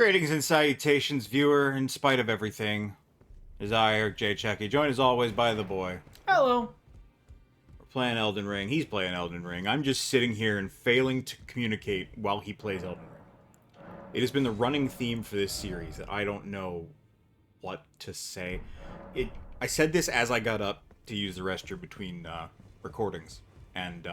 Greetings and salutations, viewer. In spite of everything, is I, Eric J. Chucky, joined as always by the boy. Hello. We're playing Elden Ring. He's playing Elden Ring. I'm just sitting here and failing to communicate while he plays Elden Ring. It has been the running theme for this series that I don't know what to say. I said this as I got up to use the restroom between recordings, and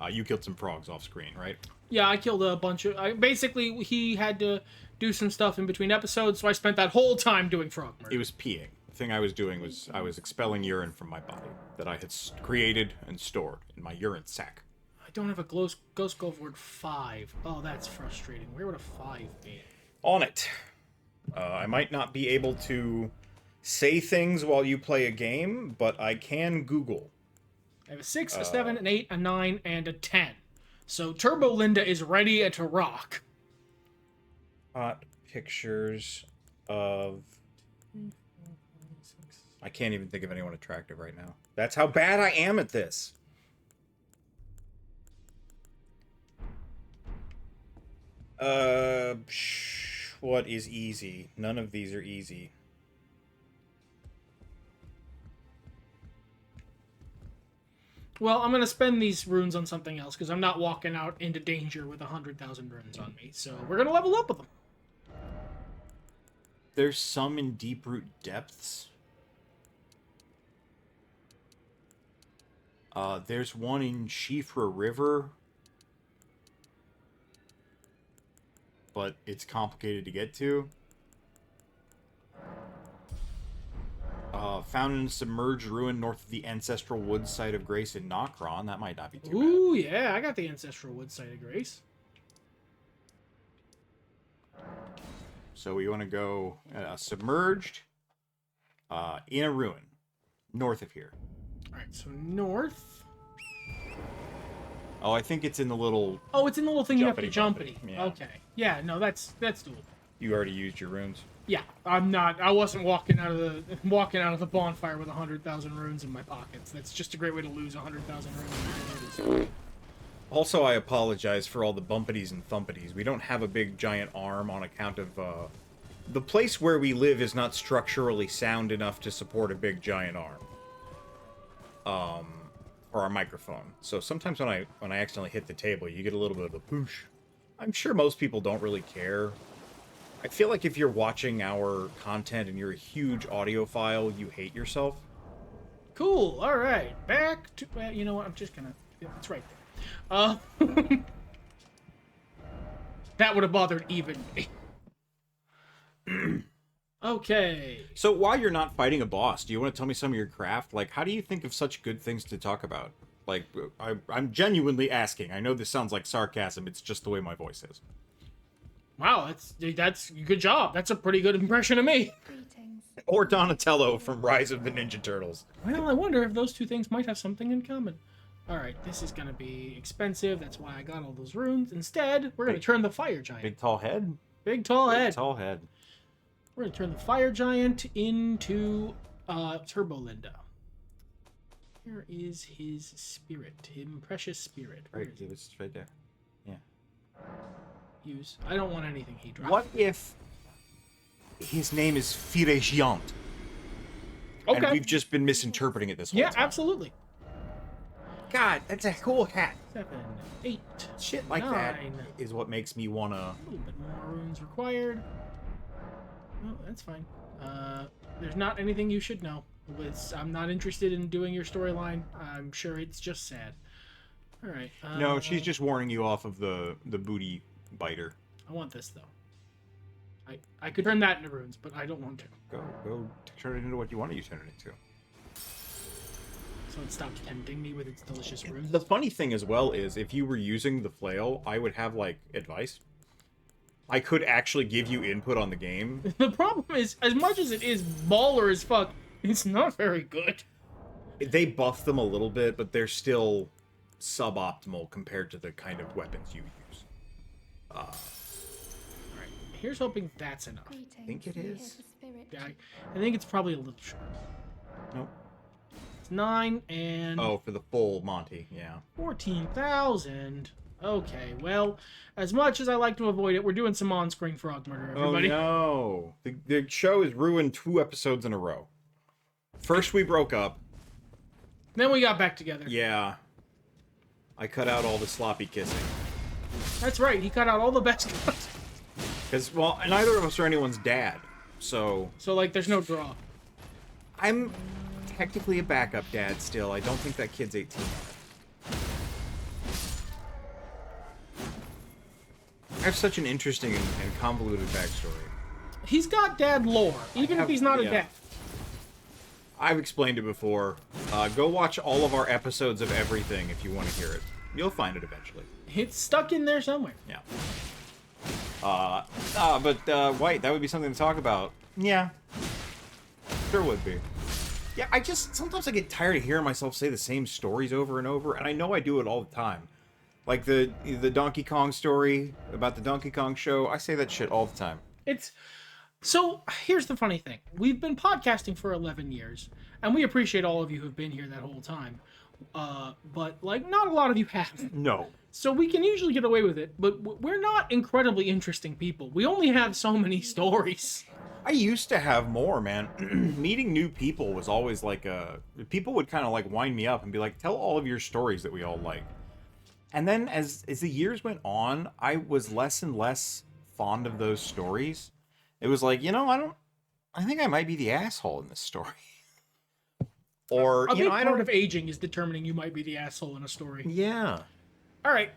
you killed some frogs off screen, right? Yeah, I killed a bunch of... basically, he had to do some stuff in between episodes, so I spent that whole time doing frog murder. It was peeing. The thing I was doing was I was expelling urine from my body that I had created and stored in my urine sac. I don't have a Ghost Glove word 5. Oh, that's frustrating. Where would a 5 be? On it. I might not be able to say things while you play a game, but I can Google. I have a 6, a 7, an 8, a 9, and a 10. So Turbo Linda is ready to rock. Hot pictures of... I can't even think of anyone attractive right now. That's how bad I am at this. What is easy? None of these are easy. Well, I'm going to spend these runes on something else, because I'm not walking out into danger with 100,000 runes on me. So we're going to level up with them. There's some in Deep-Root Depths. There's one in Shifra River. But it's complicated to get to. Found in a submerged ruin north of the Ancestral Woods site of Grace in Nokron. That might not be too bad. Ooh, yeah, I got the Ancestral Woods site of Grace. So we want to go submerged in a ruin north of here. Alright, so north. Oh, I think it's in the little... Oh, it's in the little thing you have to jumpity. Yeah. Okay. Yeah, no, that's doable. You already used your runes? Yeah, I wasn't walking out of the bonfire with 100,000 runes in my pockets. That's just a great way to lose 100,000 runes. Also, I apologize for all the bumpities and thumpities. We don't have a big giant arm on account of, the place where we live is not structurally sound enough to support a big giant arm. For our microphone. So sometimes when I accidentally hit the table, you get a little bit of a poosh. I'm sure most people don't really care. I feel like if you're watching our content and you're a huge audiophile, you hate yourself. Cool. All right. Back to... you know what? I'm just gonna... It's right there. That would have bothered even me. Okay. So while you're not fighting a boss, do you want to tell me some of your craft? Like, how do you think of such good things to talk about? Like, I'm genuinely asking. I know this sounds like sarcasm. It's just the way my voice is. Wow, that's good job. That's a pretty good impression of me. Greetings. Or Donatello from Rise of the Ninja Turtles. Well, I wonder if those two things might have something in common. Alright, this is gonna be expensive. That's why I got all those runes. Instead, we're gonna turn the fire giant. Big tall head? Big tall head. Big tall head. We're gonna turn the fire giant into Turbo Linda. Here is his spirit, him precious spirit. Right, it's right there. Yeah. Use. I don't want anything he dropped. What if his name is Firegiant? Okay. And we've just been misinterpreting it this whole time. Yeah, absolutely. God, that's a cool hat. 7, 8, Shit like 9. that is what makes me wanna... A little bit more runes required. Oh, that's fine. There's not anything you should know. I'm not interested in doing your storyline. I'm sure it's just sad. Alright. No, she's just warning you off of the booty biter. I want this, though. I could turn that into runes, but I don't want to. Go turn it into what you want to turn it into. So it stops tempting me with its delicious runes. The funny thing as well is, if you were using the flail, I would have, like, advice. I could actually give you input on the game. The problem is, as much as it is baller as fuck, it's not very good. They buff them a little bit, but they're still suboptimal compared to the kind of weapons you use. Alright, here's hoping that's enough. Greetings. I think it is. Yeah, I think it's probably a little short. Nope. It's 9 and... Oh, for the full Monty, yeah. 14,000. Okay, well, as much as I like to avoid it, we're doing some on-screen frog murder, Oh everybody. no. The show is ruined 2 episodes in a row. First we broke up. Then we got back together. Yeah. I cut out all the sloppy kissing. That's right, he cut out all the best cuts. Because, well, neither of us are anyone's dad. So So, like, there's no draw. I'm technically a backup dad still. I don't think that kid's 18. I have such an interesting and convoluted backstory. He's got dad lore, even if he's not a dad. I've explained it before. Go watch all of our episodes of everything if you want to hear it. You'll find it eventually. It's stuck in there somewhere. Yeah. But White, that would be something to talk about. Yeah. Sure would be. Yeah, sometimes I get tired of hearing myself say the same stories over and over, and I know I do it all the time. Like the Donkey Kong story about the Donkey Kong show, I say that shit all the time. So, here's the funny thing. We've been podcasting for 11 years, and we appreciate all of you who've been here that whole time. But, like, not a lot of you have. No. So we can usually get away with it, but we're not incredibly interesting people. We only have so many stories. I used to have more, man. Meeting new people was always like people would kind of like wind me up and be like, tell all of your stories that we all like. And then as the years went on, I was less and less fond of those stories. It was like, I think I might be the asshole in this story. Or, a big part of aging is determining you might be the asshole in a story. Yeah. All right.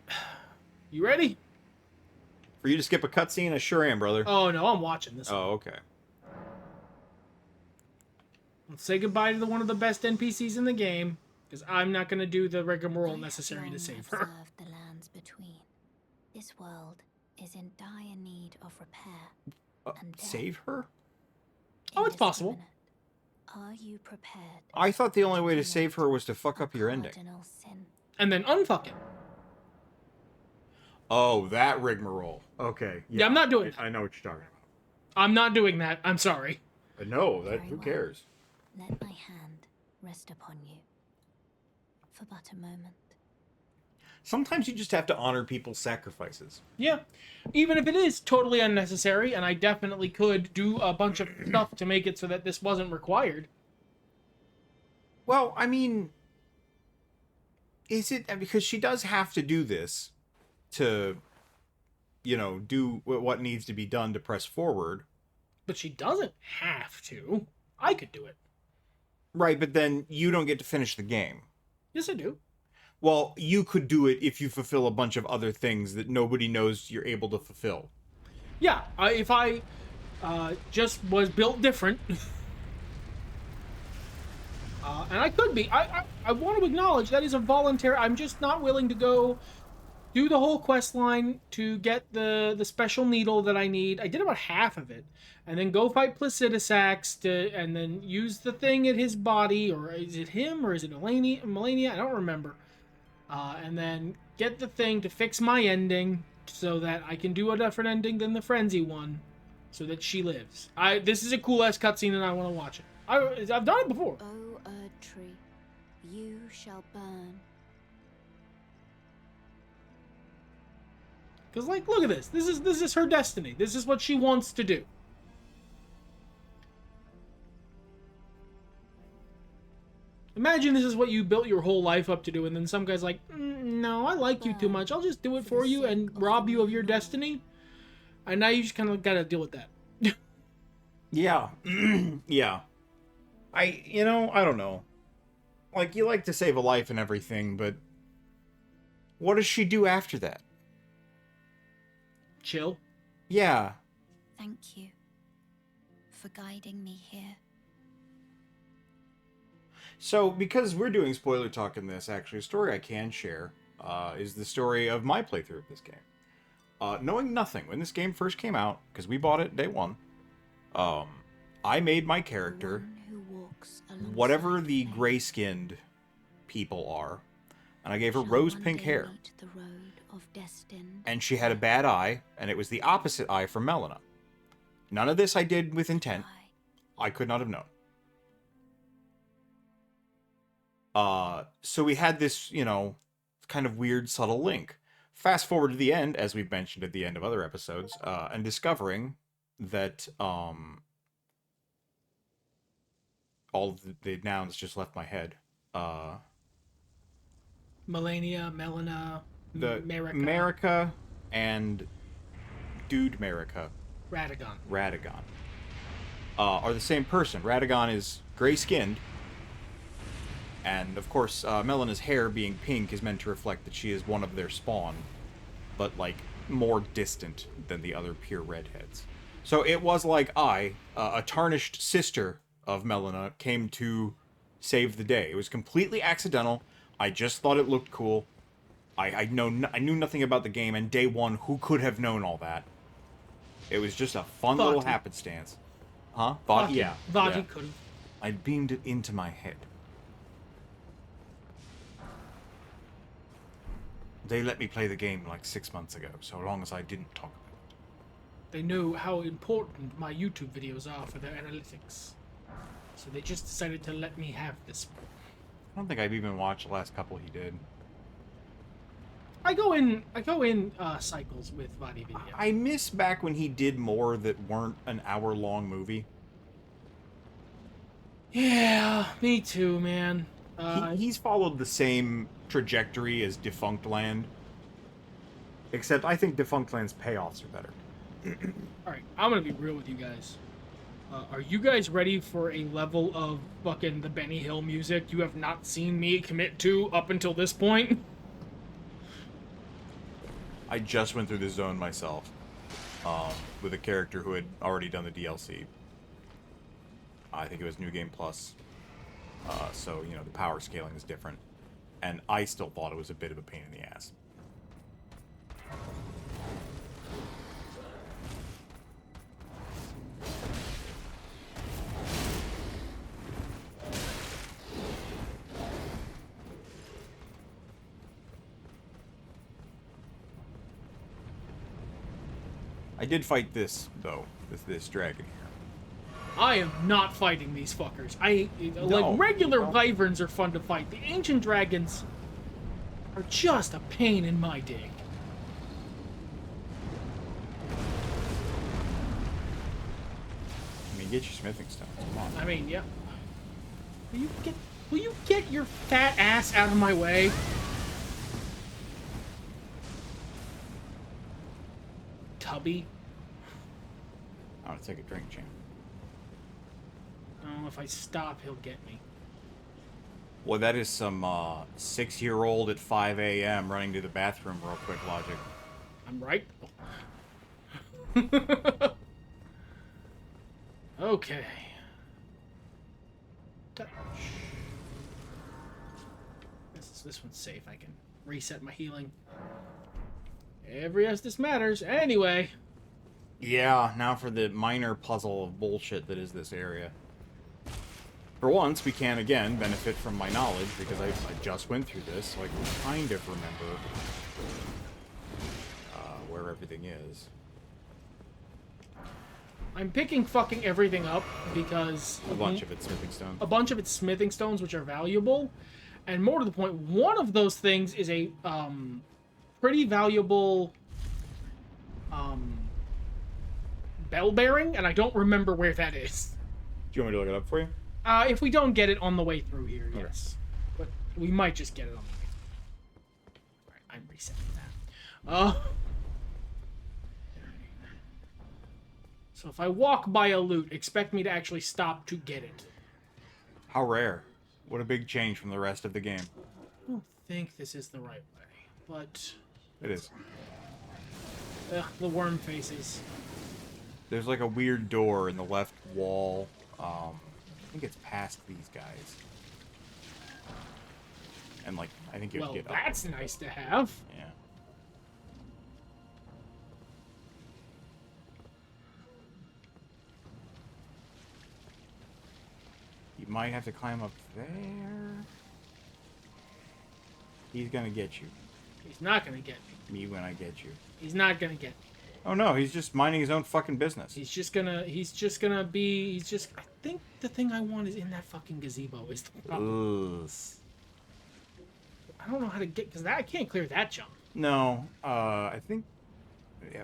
You ready? For you to skip a cutscene? I sure am, brother. Oh, no, I'm watching this. Oh, okay. Let's say goodbye to one of the best NPCs in the game, because I'm not going to do the rigmarole necessary to save her. The lands between. This world is in dire need of repair. Save her? Oh, it's possible. Are you prepared? I thought the only way to save her was to fuck up your ending. And then unfuck it. Oh, that rigmarole. Okay. Yeah, I'm not doing that. I know what you're talking about. I'm not doing that. I'm sorry. No, who cares? Let my hand rest upon you for but a moment. Sometimes you just have to honor people's sacrifices. Yeah. Even if it is totally unnecessary, and I definitely could do a bunch of stuff to make it so that this wasn't required. Well, I mean, is it because she does have to do this to, do what needs to be done to press forward? But she doesn't have to. I could do it. Right, but then you don't get to finish the game. Yes, I do. Well, you could do it if you fulfill a bunch of other things that nobody knows you're able to fulfill. Yeah, if I just was built different, and I could be. I want to acknowledge that is a voluntary. I'm just not willing to go do the whole quest line to get the special needle that I need. I did about half of it, and then go fight Placidusax and then use the thing at his body, or is it him or is it Melania? I don't remember. And then get the thing to fix my ending so that I can do a different ending than the Frenzy one, so that she lives. This is a cool ass cutscene and I want to watch it. I've done it before. O Erd Tree, you shall burn. Cause like, look at this. This is her destiny. This is what she wants to do. Imagine this is what you built your whole life up to do, and then some guy's like, no, I like you too much. I'll just do it for you and rob you of your destiny. And now you just kind of gotta deal with that. Yeah. Yeah. I don't know. Like, you like to save a life and everything, but what does she do after that? Chill. Yeah. Thank you for guiding me here. So, because we're doing spoiler talk in this, actually, a story I can share is the story of my playthrough of this game. Knowing nothing, when this game first came out, because we bought it day one, I made my character whatever the gray-skinned people are, and I gave her rose-pink hair. And she had a bad eye, and it was the opposite eye from Melina. None of this I did with intent. I could not have known. So we had this, kind of weird, subtle link. Fast forward to the end, as we've mentioned at the end of other episodes, and discovering that all the nouns just left my head. Melania, Melina, The Merica, America and Dude Merica, Radagon. Radagon, are the same person. Radagon is gray-skinned, and of course, Melina's hair being pink is meant to reflect that she is one of their spawn, but like more distant than the other pure redheads. So it was like a tarnished sister of Melina, came to save the day. It was completely accidental. I just thought it looked cool. I knew nothing about the game, and day one, who could have known all that? It was just a fun little happenstance. Huh? Vati, Yeah. Vati Yeah. could have. I beamed it into my head. They let me play the game like 6 months ago, so long as I didn't talk about it. They knew how important my YouTube videos are for their analytics. So they just decided to let me have this one. I don't think I've even watched the last couple he did. I go in cycles with Vati video. I miss back when he did more that weren't an hour-long movie. Yeah, me too, man. He's followed the same trajectory as Defunct Land, except I think Defunct Land's payoffs are better. Alright, I'm gonna be real with you guys. Are you guys ready for a level of fucking the Benny Hill music you have not seen me commit to up until this point? I just went through this zone myself, with a character who had already done the DLC. I think it was New Game Plus. So, you know, the power scaling is different. And I still thought it was a bit of a pain in the ass. I did fight this, though, this dragon here. I am not fighting these fuckers. No, like, regular no. wyverns are fun to fight. The ancient dragons are just a pain in my dick. I mean, get your smithing stones, come on. I mean, yeah. Will you get your fat ass out of my way? Tubby. I want to take a drink, champ. Oh, if I stop, he'll get me. Well, that is some 6-year-old at 5 a.m. running to the bathroom real quick logic. I'm right. Okay. Touch. This one's safe. I can reset my healing. Every Estus matters. Anyway. Yeah, now for the minor puzzle of bullshit that is this area. For once, we can again benefit from my knowledge, because I just went through this, so I can kind of remember where everything is. I'm picking fucking everything up because... A bunch of it's smithing stones. A bunch of it's smithing stones, which are valuable. And more to the point, one of those things is a pretty valuable bell bearing, and I don't remember where that is. Do you want me to look it up for you? If we don't get it on the way through here, yes. But we might just get it on the way through. Alright, I'm resetting that. So if I walk by a loot, expect me to actually stop to get it. How rare. What a big change from the rest of the game. I don't think this is the right way, but... It is. Ugh, the worm faces. There's like a weird door in the left wall. I think it's past these guys. And like, I think you have to get up. Well, that's nice to have. Yeah. You might have to climb up there. He's gonna get you. He's not gonna get me. Me when I get you. He's not gonna get me. Oh no, he's just minding his own fucking business. I think the thing I want is in that fucking gazebo is the problem. Ugh. I don't know how to get, because I can't clear that jump. No, I think... Yeah.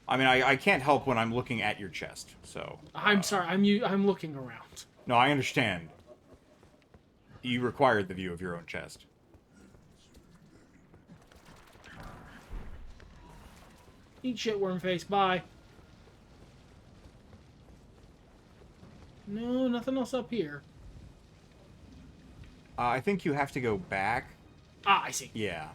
I mean, I can't help when I'm looking at your chest, so... I'm sorry, I'm looking around. No, I understand. You required the view of your own chest. Eat shit, worm face. Bye. No, nothing else up here. I think you have to go back. Ah, I see. Yeah.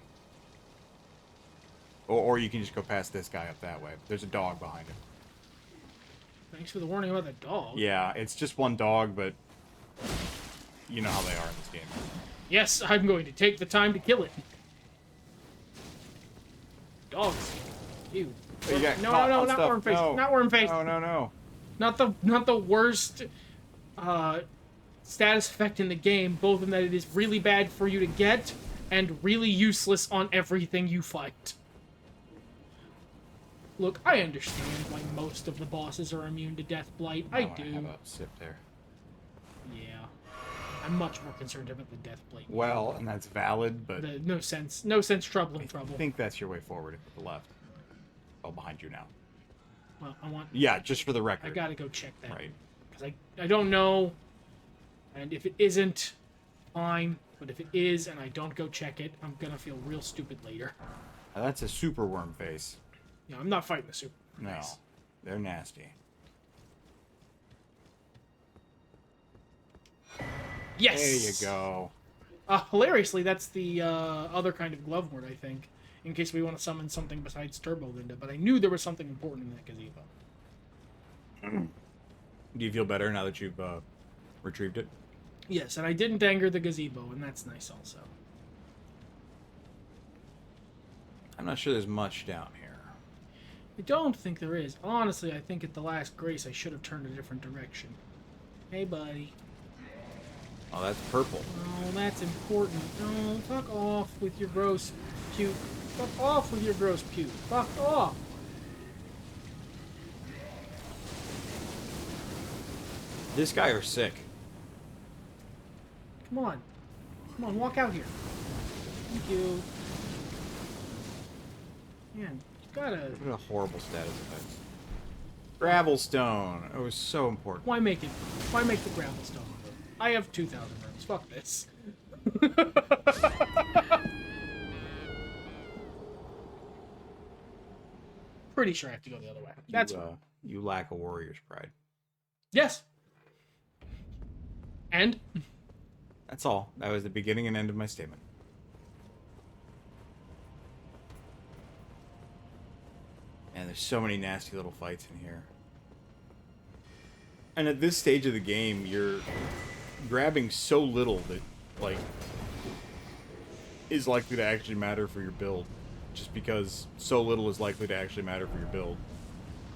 Or you can just go past this guy up that way. There's a dog behind him. Thanks for the warning about the dog. Yeah, it's just one dog, but you know how they are in this game. Yes, I'm going to take the time to kill it. Dogs. Ew. You got No, caught no, on not stuff. worm face. No. Not worm face. No, no, no. Not the worst status effect in the game, both in that it is really bad for you to get and really useless on everything you fight. Look, I understand why most of the bosses are immune to Death Blight. I do. Have a sip there. Yeah. I'm much more concerned about the Death Blight. Well, and that's valid, but No sense trouble. I think that's your way forward to the left. Oh, behind you now. Well, I want... Yeah, just for the record. I gotta go check that. Right. Because I don't know, and if it isn't, fine. But if it is, and I don't go check it, I'm gonna feel real stupid later. Now, that's a super worm face. Yeah, I'm not fighting the super. No, Nice. they're nasty. Yes. There you go. Hilariously, that's the other kind of glove word, I think. In case we want to summon something besides Turbo Linda, but I knew there was something important in that gazebo. Do you feel better now that you've retrieved it? Yes, and I didn't anger the gazebo, and that's nice also. I'm not sure there's much down here. I don't think there is. Honestly, I think at the last grace I should have turned a different direction. Hey, buddy. Oh, that's purple. Oh, that's important. No, fuck off with your gross puke. Fuck off with your gross puke. Fuck off. This guy are sick. Come on. Come on, walk out here. Thank you. Man, you gotta... What a horrible status effect. Gravelstone. It was so important. Why make it? Why make the gravel stone? I have 2,000 rooms. Fuck this. Pretty sure I have to go the other way. That's you lack a warrior's pride. yes. And That's all. That was the beginning and end of my statement. And there's so many nasty little fights in here. And at this stage of the game, you're grabbing so little that, like, is likely to actually matter for your build. Just because so little is likely to actually matter for your build.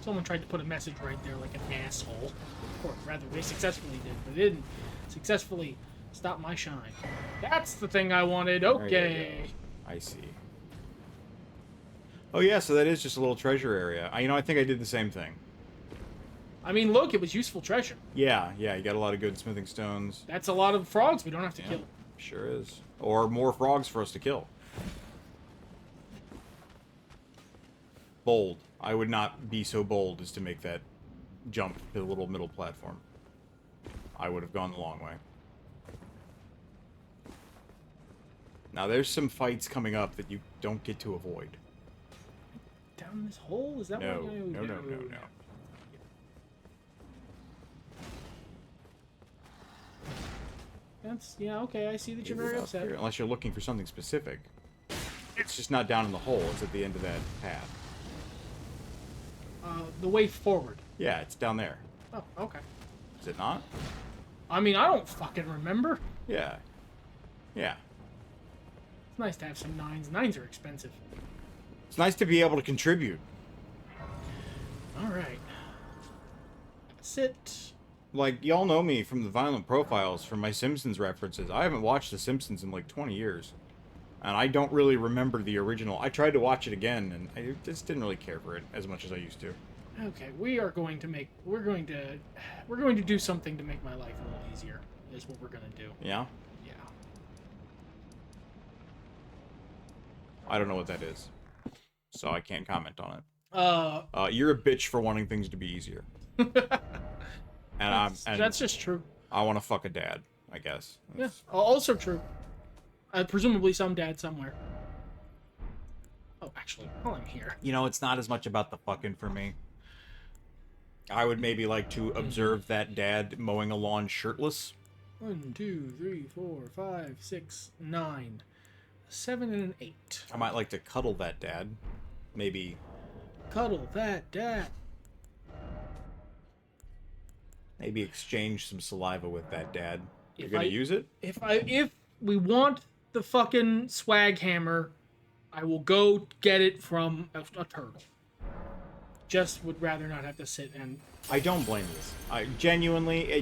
someone tried to put a message right there like an asshole. Or rather, they successfully did, but they didn't successfully stop my shine. That's the thing I wanted. Okay. I see. Oh yeah, so that is just a little treasure area. I think I did the same thing. I mean, look, it was useful treasure. Yeah, you got a lot of good smithing stones. That's a lot of frogs we don't have to kill. Sure is. Or more frogs for us to kill. Bold. I would not be so bold as to make that jump to the little middle platform. I would have gone the long way. Now, there's some fights coming up that you don't get to avoid. Down this hole? Is that No, what I no. That's, yeah, okay, I see that you're very upset. Here, unless you're looking for something specific. It's just not down in the hole, it's at the end of that path. The way forward. Yeah, it's down there. Oh, okay. Is it not? I mean, I don't fucking remember. Yeah. Yeah. It's nice to have some nines. Nines are expensive. It's nice to be able to contribute. Alright. Sit. Like, y'all know me from the Violent Profiles, from my Simpsons references. I haven't watched The Simpsons in like 20 years. And I don't really remember the original. I tried to watch it again, and I just didn't really care for it as much as I used to. Okay, we're going to do something to make my life a little easier, is what we're going to do. Yeah? Yeah. I don't know what that is, so I can't comment on it. You're a bitch for wanting things to be easier. And that's just true. I want to fuck a dad, I guess. Yeah, also true. Presumably some dad somewhere. Oh, actually, while I'm here. You know, it's not as much about the fucking for me. I would maybe like to observe that dad mowing a lawn shirtless. 1, 2, 3, 4, 5, 6, 9, 7, and an 8. I might like to cuddle that dad. Maybe. Cuddle that dad. Maybe exchange some saliva with that dad. You're If gonna I- use it? If we want the fucking swag hammer, I will go get it from a turtle. Just would rather not have to sit and... I don't blame you. I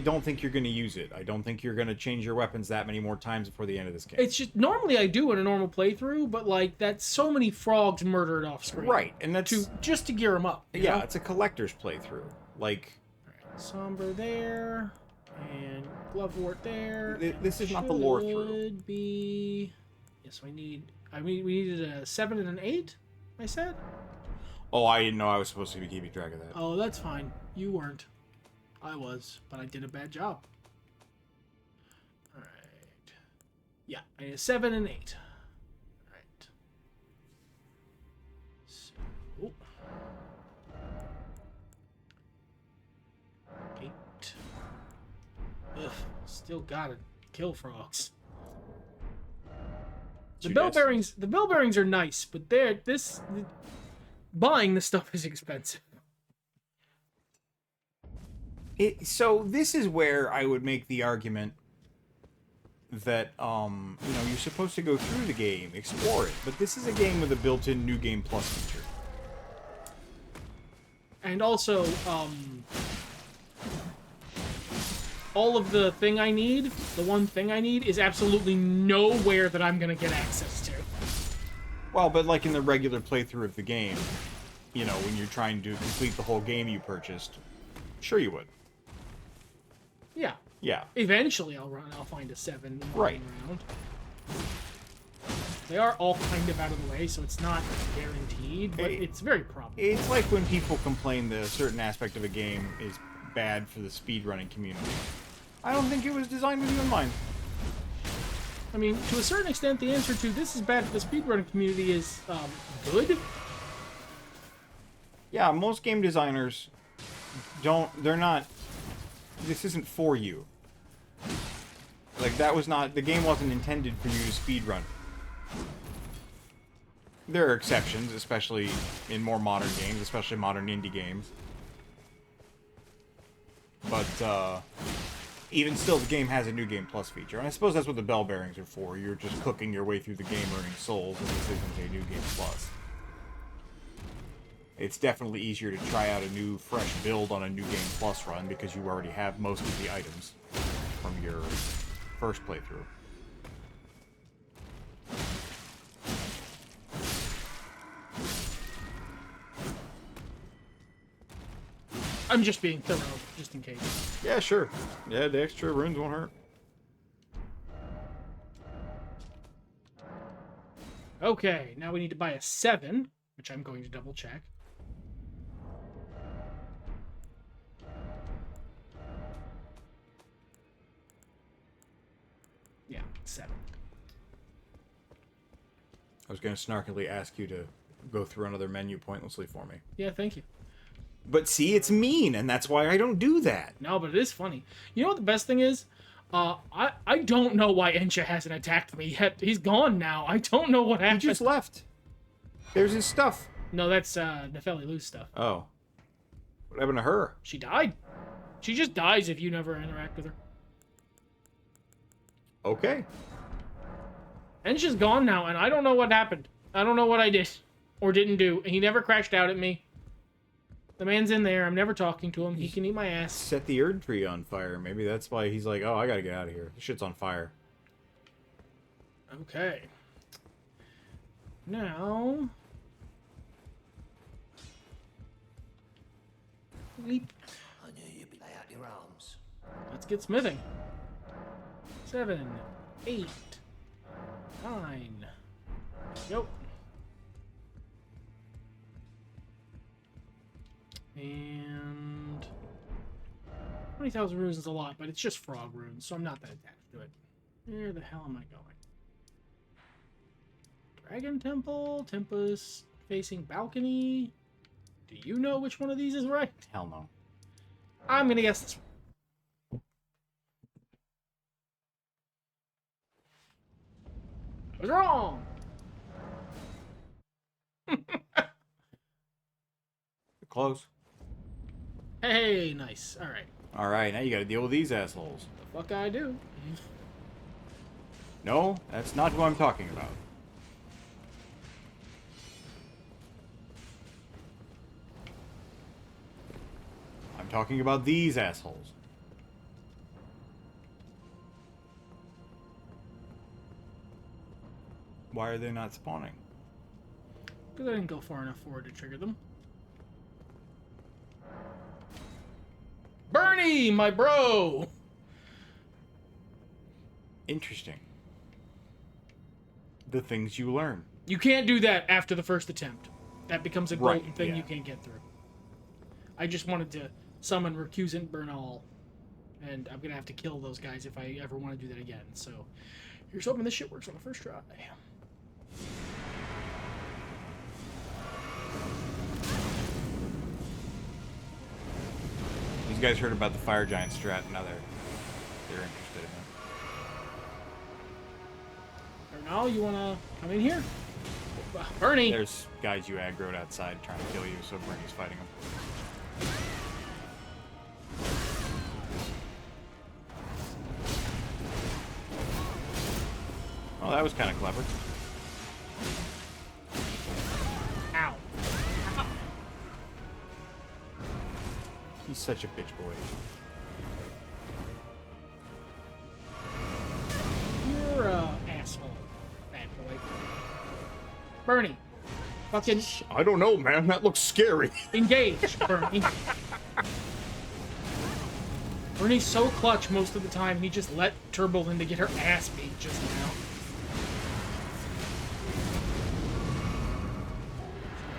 don't think you're gonna use it. I don't think you're gonna change your weapons that many more times before the end of this game. It's just, normally I do in a normal playthrough, but like, that's so many frogs murdered off screen. Right, and that's... Just to gear them up. you Yeah, know? it's a collector's playthrough. Like... Somber there, and Glovewort there. This is not the lore through. Should be... Yes, we needed a 7 and an 8, I said? Oh, I didn't know I was supposed to be keeping track of that. Oh, that's fine. You weren't. I was, but I did a bad job. Alright. Yeah, I need a 7 and 8. Alright. So... 8. Ugh, still gotta kill frogs. The bell bearings are nice, but buying this stuff is expensive. So this is where I would make the argument that you're supposed to go through the game, explore it, but this is a game with a built-in New Game Plus feature. And also, all of the one thing I need, is absolutely nowhere that I'm gonna get access to. Well, but like in the regular playthrough of the game, when you're trying to complete the whole game you purchased, sure you would. Yeah. Yeah. Eventually I'll find a 7 Right. around. They are all kind of out of the way, so it's not guaranteed, but it's very probable. It's like when people complain that a certain aspect of a game is bad for the speedrunning community. I don't think it was designed with you in mind. I mean, to a certain extent, the answer to this is bad for the speedrunning community is good. Yeah, most game designers this isn't for you. Like, the game wasn't intended for you to speedrun. There are exceptions, especially in more modern games, especially modern indie games. But, even still, the game has a New Game Plus feature. And I suppose that's what the bell bearings are for. You're just cooking your way through the game, earning souls, and this isn't a New Game Plus. It's definitely easier to try out a new, fresh build on a New Game Plus run because you already have most of the items from your first playthrough. I'm just being thorough, just in case. Yeah, sure. Yeah, the extra runes won't hurt. Okay, now we need to buy a 7, which I'm going to double check. Yeah, 7. I was going to snarkily ask you to go through another menu pointlessly for me. Yeah, thank you. But see, it's mean, and that's why I don't do that. No, but it is funny. You know what the best thing is? I don't know why Ensha hasn't attacked me yet. He's gone now. I don't know what happened. He just left. There's his stuff. No, that's Nefeli Lou's stuff. Oh. What happened to her? She died. She just dies if you never interact with her. Okay. Ensha's gone now, and I don't know what happened. I don't know what I did or didn't do. He never crashed out at me. The man's in there. I'm never talking to him. He can eat my ass. Set the Erd tree on fire. Maybe that's why he's like, oh, I gotta get out of here. This shit's on fire. Okay. Now... Leap. I knew you'd lay out your arms. Let's get smithing. 7, 8, 9. Go. And 20,000 runes is a lot, but it's just frog runes, so I'm not that attached to it. Where the hell am I going? Dragon Temple, Tempest facing balcony. Do you know which one of these is right? Hell no. I'm gonna guess this one. I was wrong! Close. Hey, nice. Alright. Alright, now you gotta deal with these assholes. The fuck I do. No, that's not who I'm talking about. I'm talking about these assholes. Why are they not spawning? Because I didn't go far enough forward to trigger them. Bernie, my bro! Interesting. The things you learn. You can't do that after the first attempt. That becomes a Right, golden thing yeah. you can't get through. I just wanted to summon Recusant Bernal, and I'm gonna have to kill those guys if I ever want to do that again. So, here's hoping this shit works on the first try. These guys heard about the fire giant strat, and now they're interested in it. Bernal, you wanna come in here? Bernie! There's guys you aggroed outside trying to kill you, so Bernie's fighting them. Oh, that was kind of clever. Ow. He's such a bitch boy. You're a asshole, bad boy. Bernie, fucking I don't know, man. That looks scary. engage, Bernie. Bernie's so clutch most of the time, he just let Turbolinda get her ass beat just now.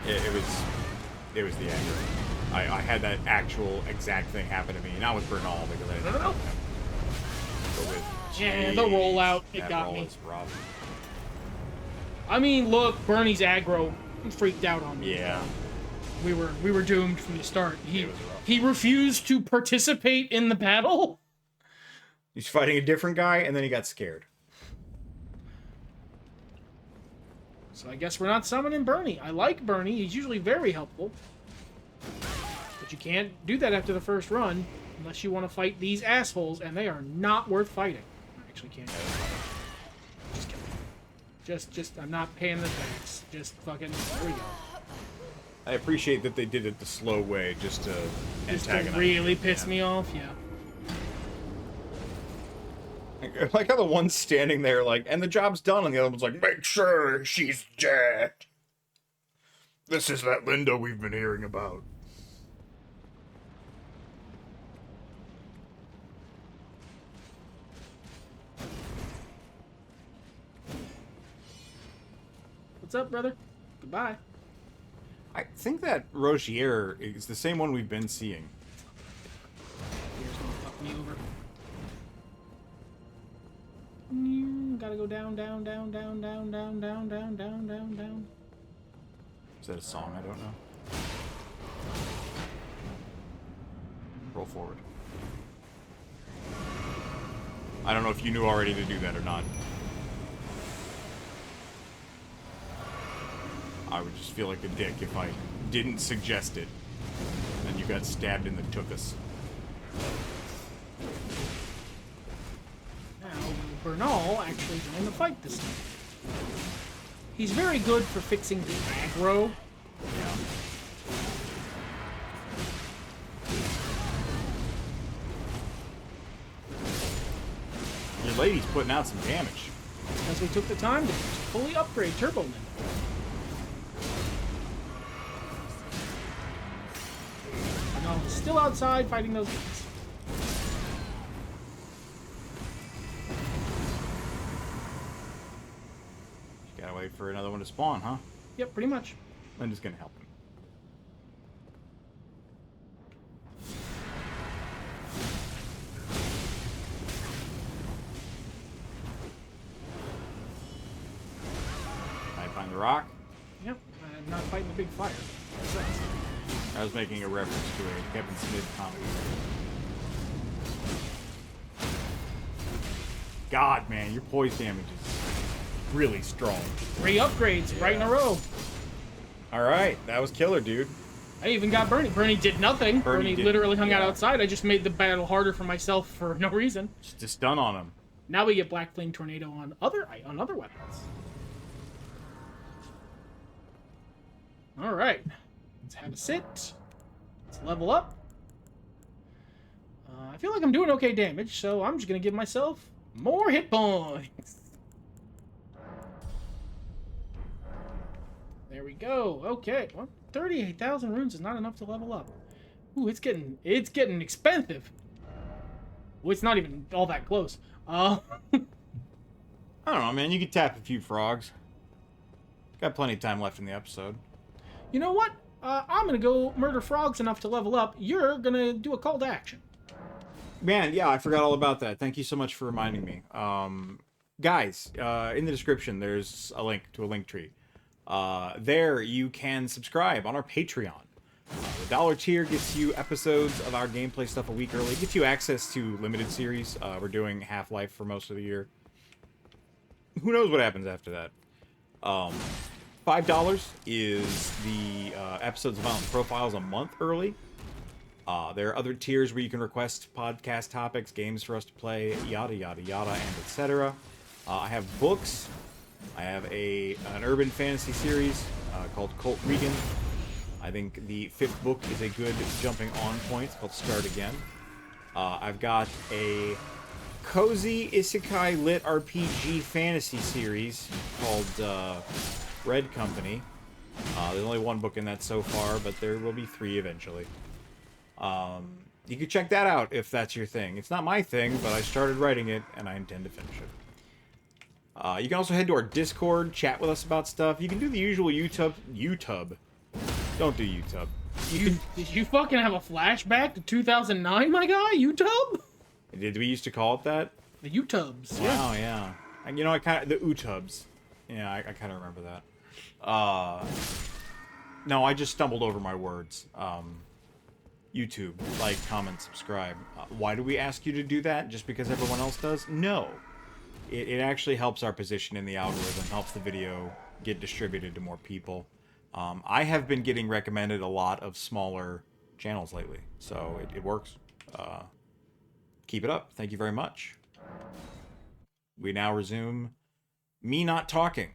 It was the aggro. I had that actual exact thing happen to me, not with Bernal because I didn't know him. But with Yeah, the rollout, it that got roll me. is rough. I mean, look, Bernie's aggro freaked out on me. Yeah. We were doomed from the start. It was rough. He refused to participate in the battle. He's fighting a different guy, and then he got scared. So I guess we're not summoning Bernie. I like Bernie. He's usually very helpful. But you can't do that after the first run unless you want to fight these assholes, and they are not worth fighting. I actually can't. Just kidding. Just, I'm not paying the thanks. Just fucking, there we go. I appreciate that they did it the slow way, just to Just to antagonize really you, piss yeah. me off, yeah. I like how the one's standing there, like, and the job's done, and the other one's like, make sure she's dead. This is that Linda we've been hearing about. What's up, brother? Goodbye. I think that Rogier is the same one we've been seeing. Here's gonna fuck me over. Gotta go down, down, down, down, down, down, down, down, down, down, down. Is that a song? I don't know. Roll forward. I don't know if you knew already to do that or not. I would just feel like a dick if I didn't suggest it. And you got stabbed in the tuchus. Now, Bernal actually joined the fight this time. He's very good for fixing the aggro. Yeah. Your lady's putting out some damage. Because we took the time to fully upgrade Turbo Linda. Bernal is still outside fighting those guys. Gotta wait for another one to spawn, huh? Yep, pretty much. Linda's gonna help him. rock. Yep, I'm not fighting the big fire. I was making a reference to a Kevin Smith comedy. God, man, your poise damage is really strong. 3 upgrades right in a row. All right, that was killer, dude. I even got Bernie. Bernie did nothing. Bernie literally hung out outside. I just made the battle harder for myself for no reason. Just a stun on him. Now we get Black Flame Tornado on other weapons. All right, let's have a sit. Let's level up. I feel like I'm doing okay damage, so I'm just gonna give myself more hit points. There we go. Okay, well, 38,000 runes is not enough to level up. Ooh, it's getting expensive. Well, it's not even all that close. I don't know, man. You could tap a few frogs. Got plenty of time left in the episode. You know what? I'm gonna go murder frogs enough to level up. You're gonna do a call to action. Man, yeah, I forgot all about that. Thank you so much for reminding me. Guys, in the description, there's a link to a link tree. There, you can subscribe on our Patreon. The dollar tier gets you episodes of our gameplay stuff a week early. It gets you access to limited series. We're doing Half-Life for most of the year. Who knows what happens after that? $5 is the episodes of Violent Profiles a month early. There are other tiers where you can request podcast topics, games for us to play, yada yada yada, and etc. I have books. I have an urban fantasy series called COLT REGAN. I think the 5th book is a good jumping on point. It's called Start Again. I've got a cozy isekai lit RPG fantasy series called Red Company. There's only 1 book in that so far, but there will be 3 eventually. You can check that out if that's your thing. It's not my thing, but I started writing it, and I intend to finish it. You can also head to our Discord, chat with us about stuff. You can do the usual YouTube. Don't do YouTube. Did you fucking have a flashback to 2009, my guy? YouTube? Did we used to call it that? The YouTubes. Wow, yeah. And you know, the Utubs. Yeah, I kind of remember that. No, I just stumbled over my words. YouTube, like, comment, subscribe. Why do we ask you to do that? Just because everyone else does? No. It actually helps our position in the algorithm, helps the video get distributed to more people. I have been getting recommended a lot of smaller channels lately, so it works. Keep it up. Thank you very much. We now resume me not talking.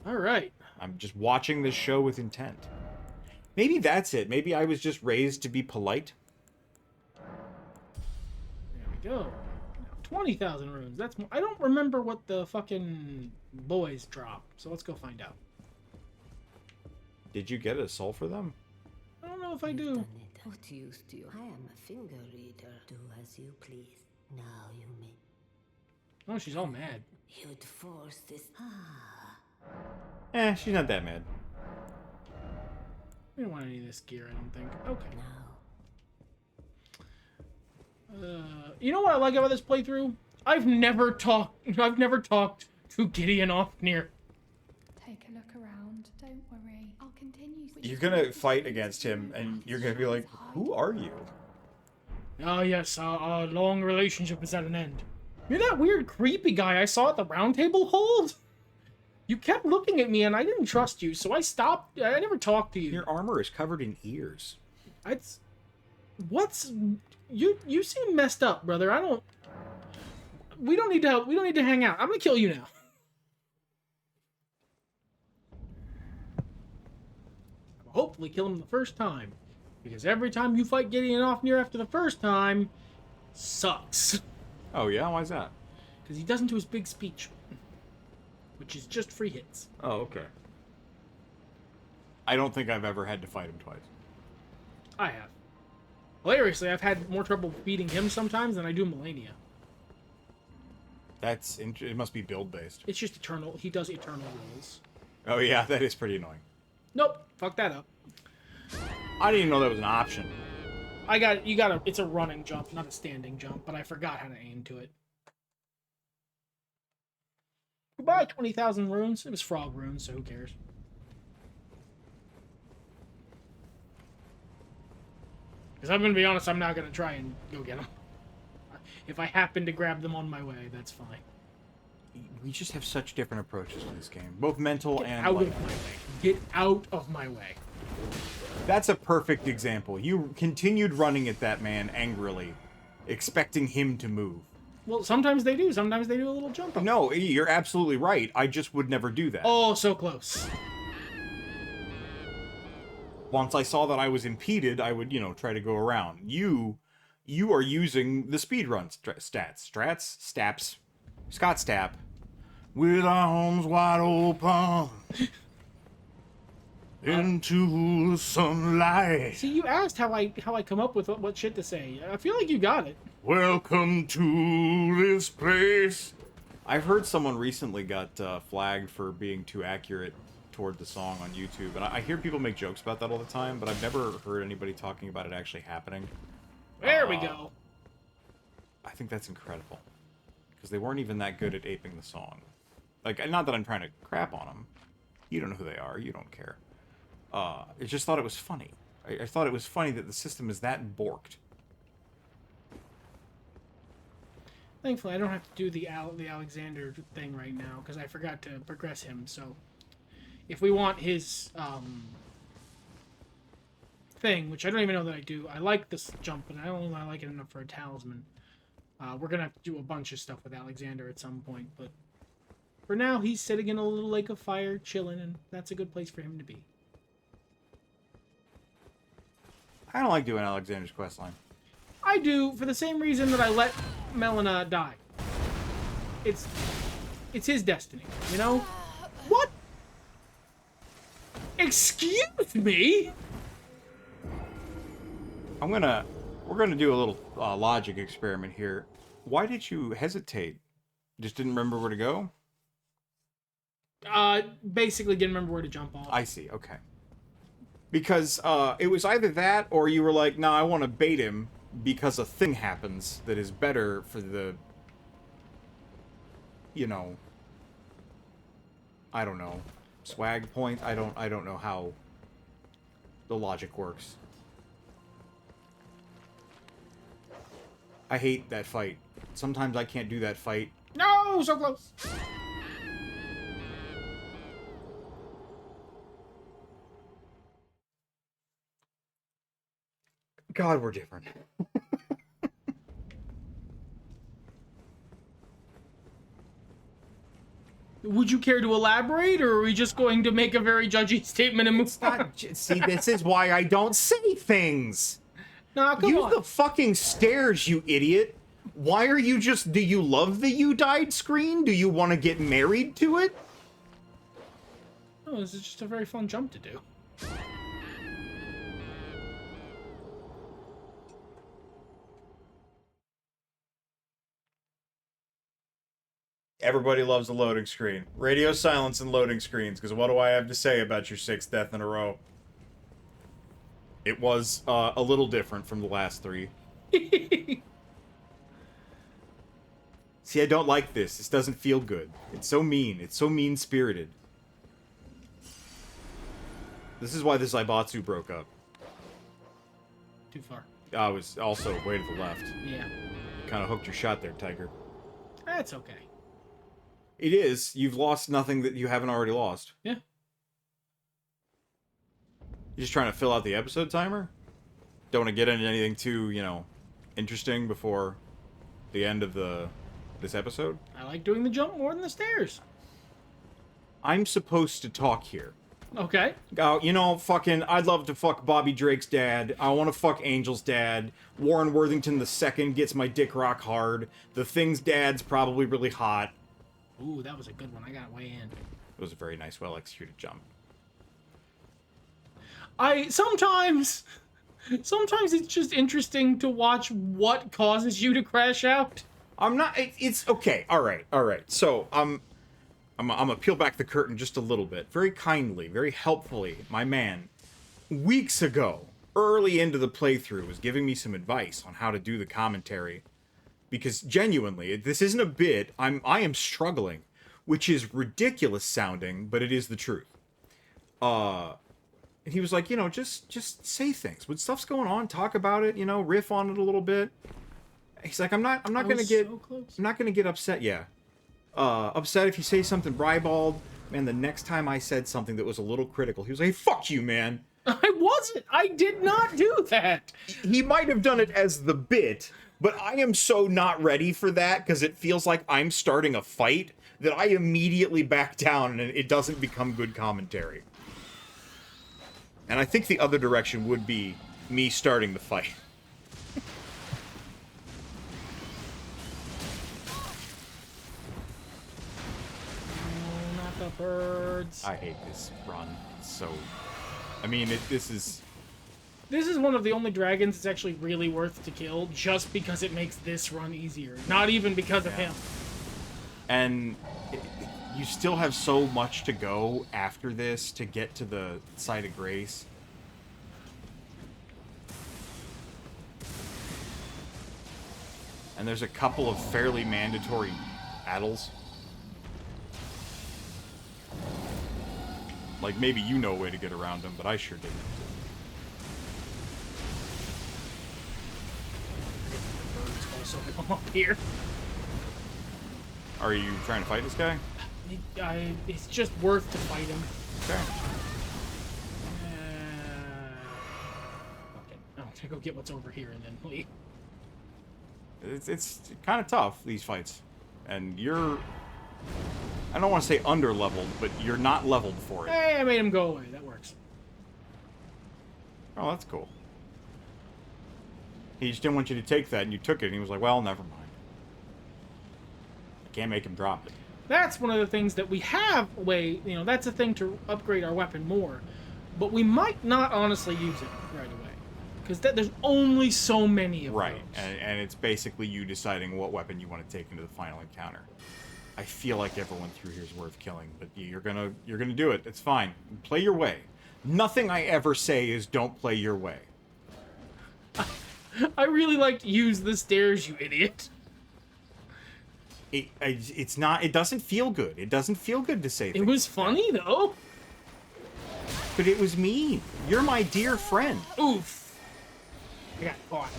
All right. I'm just watching this show with intent. Maybe that's it. Maybe I was just raised to be polite. There we go. 20,000 runes. That's more. I don't remember what the fucking boys drop, so let's go find out. Did you get a soul for them? I don't know if I do. What use do you? I am a finger reader. Do as you please. Now you may. Oh, she's all mad. You'd force this. She's not that mad. We don't want any of this gear, I don't think. Okay. You know what I like about this playthrough? I've never talked to Gideon Ofnir. Take a look around. Don't worry. I'll continue. You're gonna fight against him, and you're gonna be like, who are you? Oh yes, our long relationship is at an end. You're that weird creepy guy I saw at the round table hold? You kept looking at me and I didn't trust you, so I stopped. I never talked to you. Your armor is covered in ears. You seem messed up, brother. We don't need to hang out. I'm gonna kill you now. Hopefully kill him the first time. Because every time you fight Gideon Ofnir after the first time sucks. Oh yeah? Why's that? Because he doesn't do his big speech. Which is just free hits. Oh, okay. I don't think I've ever had to fight him twice. I have. Hilariously, I've had more trouble beating him sometimes than I do Melania. It must be build-based. It's just eternal. He does eternal rolls. Oh yeah, that is pretty annoying. Nope. Fuck that up. I didn't even know that was an option. It's a running jump, not a standing jump, but I forgot how to aim to it. Goodbye, 20,000 runes. It was frog runes, so who cares? Because I'm going to be honest, I'm not going to try and go get them. If I happen to grab them on my way, that's fine. We just have such different approaches to this game, both mental Get and out like. of my way. Get out of my way. That's a perfect example. You continued running at that man angrily, expecting him to move. Well, sometimes they do. Sometimes they do a little jump up. No, you're absolutely right. I just would never do that. Oh, so close. Once I saw that I was impeded, I would, try to go around. You are using the speedrun staps, Scott Stapp, with arms wide open into the sunlight. See, you asked how I come up with what shit to say. I feel like you got it. Welcome to this place. I've heard someone recently got flagged for being too accurate toward the song on YouTube, and I hear people make jokes about that all the time, but I've never heard anybody talking about it actually happening. There we go. I think that's incredible, because they weren't even that good at aping the song. Like, not that I'm trying to crap on them. You don't know who they are. You don't care. I just thought it was funny. I thought it was funny that the system is that borked. Thankfully, I don't have to do the Alexander thing right now, because I forgot to progress him, so... If we want his, thing, which I don't even know that I do, I like this jump, but I don't know I like it enough for a talisman. We're gonna have to do a bunch of stuff with Alexander at some point, but... For now, he's sitting in a little lake of fire, chilling, and that's a good place for him to be. I don't like doing Alexander's questline. I do, for the same reason that I let Melina die. It's his destiny, you know? What? Excuse me? We're gonna do a little logic experiment here. Why did you hesitate? Just didn't remember where to go? Basically didn't remember where to jump off. I see, okay. Because it was either that, or you were like, nah, I want to bait him because a thing happens that is better for the, I don't know, swag point. I don't know how the logic works. I hate that fight. Sometimes I can't do that fight. No, so close. God, we're different. Would you care to elaborate, or are we just going to make a very judgy statement and move on? See, this is why I don't say things. Nah, come Use on. the fucking stairs, you idiot. Why are you just... Do you love the "you died" screen? Do you want to get married to it? Oh, this is just a very fun jump to do. Everybody loves a loading screen. Radio silence and loading screens, because what do I have to say about your 6th death in a row? It was a little different from the last 3. See, I don't like this. This doesn't feel good. It's so mean. It's so mean-spirited. This is why the Zaibatsu broke up. Too far. I was also way to the left. Yeah. Kind of hooked your shot there, Tiger. That's okay. It is. You've lost nothing that you haven't already lost. Yeah. You're just trying to fill out the episode timer? Don't want to get into anything too, interesting before the end of this episode? I like doing the jump more than the stairs. I'm supposed to talk here. Okay. Fucking, I'd love to fuck Bobby Drake's dad. I want to fuck Angel's dad. Warren Worthington II gets my dick rock hard. The Thing's dad's probably really hot. Ooh, that was a good one. I got way in. It was a very nice, well-executed jump. Sometimes it's just interesting to watch what causes you to crash out. I'm not, it's okay. All right. So, I'm gonna peel back the curtain just a little bit. Very kindly, very helpfully, my man, weeks ago, early into the playthrough, was giving me some advice on how to do the commentary. Because genuinely, this isn't a bit. I am struggling which is ridiculous sounding, but it is the truth. And he was like, you know, just say things. When stuff's going on, talk about it, you know, riff on it a little bit. He's like, I'm not gonna get upset, yeah. Upset if you say something bribald. Man, the next time I said something that was a little critical, he was like, hey, fuck you, man. I wasn't. I did not do that. He might have done it as the bit, but I am so not ready for that because it feels like I'm starting a fight that I immediately back down and it doesn't become good commentary. And I think the other direction would be me starting the fight. Not the birds. I hate this run. So, I mean, this is one of the only dragons that's actually really worth to kill, just because it makes this run easier. Not even because of him. And you still have so much to go after this to get to the site of grace. And there's a couple of fairly mandatory battles. Like, maybe you know a way to get around them, but I sure didn't. Also come up here. Are you trying to fight this guy? It's just worth to fight him. Okay. Okay, I'm gonna go get what's over here and then leave. It's kind of tough, these fights. And you're... I don't want to say under-leveled, but you're not leveled for it. Hey, I made him go away. That works. Oh, that's cool. He just didn't want you to take that, and you took it, and he was like, well, never mind. I can't make him drop it. That's one of the things that we have a way, you know, that's a thing to upgrade our weapon more. But we might not honestly use it right away. Because there's only so many of right, those. and it's basically you deciding what weapon you want to take into the final encounter. I feel like everyone through here is worth killing, but you're gonna do it. It's fine. Play your way. Nothing I ever say is don't play your way. I really like to use the stairs, you idiot. It's not. It doesn't feel good. It doesn't feel good to say. It was funny though. But it was mean. You're my dear friend. Oof. I got caught.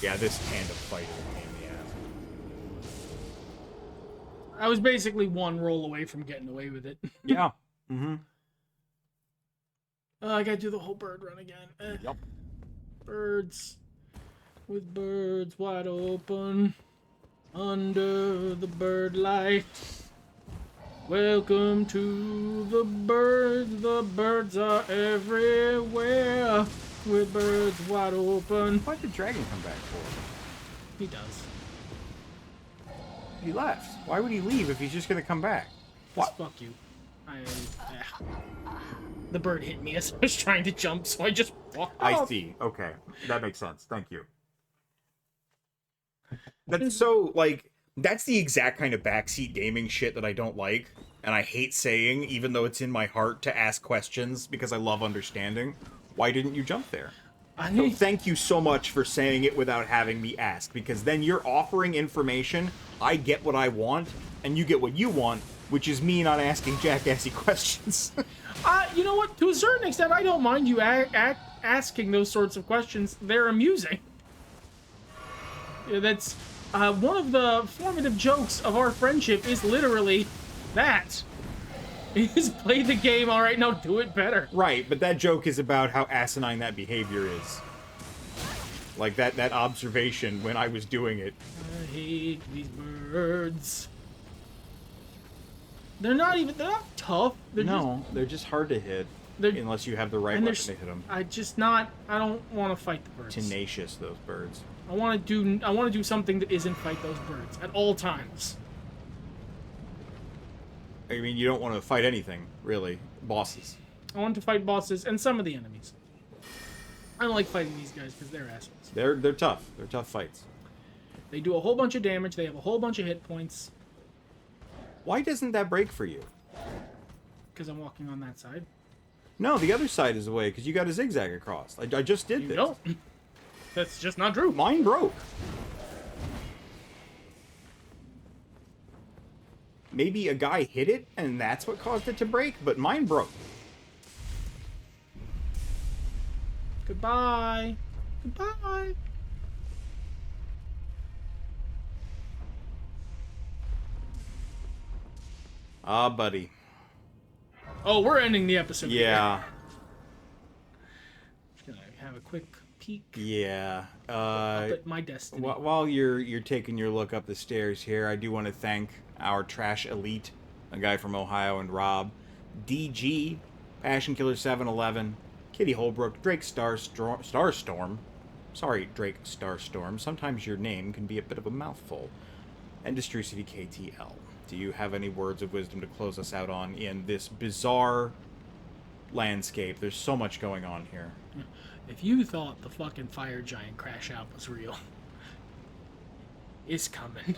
Yeah, this tandem fight is a pain in the ass. I was basically one roll away from getting away with it. Yeah. Mm-hmm. I gotta do the whole bird run again. Yep. Birds. With birds wide open. Under the bird light. Welcome to the birds. The birds are everywhere. With birds wide open. Why'd the dragon come back for? He does. He left. Why would he leave if he's just gonna come back? What? Fuck you. The bird hit me as I was trying to jump, so I just walked off. I see. Okay. That makes sense. Thank you. That's so, like, that's the exact kind of backseat gaming shit that I don't like. And I hate saying, even though it's in my heart to ask questions because I love understanding. Why didn't you jump there? So thank you so much for saying it without having me ask, because then you're offering information, I get what I want, and you get what you want, which is me not asking jackassy questions. You know what? To a certain extent, I don't mind you asking those sorts of questions. They're amusing. Yeah, that's one of the formative jokes of our friendship is literally that. Is play the game, all right, now do it better. Right, but that joke is about how asinine that behavior is. Like that observation when I was doing it. I hate these birds. They're not tough. They're just hard to hit. Unless you have the right weapon to hit them. I don't want to fight the birds. Tenacious, those birds. I want to do something that isn't fight those birds at all times. I mean, you don't want to fight anything, really. Bosses. I want to fight bosses and some of the enemies. I don't like fighting these guys because they're assholes. They're tough. They're tough fights. They do a whole bunch of damage. They have a whole bunch of hit points. Why doesn't that break for you? Because I'm walking on that side. No, the other side is away because you got a zigzag across. I just did this. You don't. That's just not true. Mine broke. maybe a guy hit it and that's what caused it to break, but mine broke. Goodbye. Goodbye. Ah, buddy. Oh, we're ending the episode. Yeah. Just gonna have a quick peek Yeah. up at my destiny. While you're taking your look up the stairs here, I do want to thank our trash elite, a guy from Ohio and Rob, DG, Passion Killer 711, Kitty Holbrook, Drake Starstorm. Sorry, Drake Starstorm. Sometimes your name can be a bit of a mouthful. And Destrucity KTL. Do you have any words of wisdom to close us out on in this bizarre landscape? There's so much going on here. If you thought the fucking fire giant crash out was real, it's coming.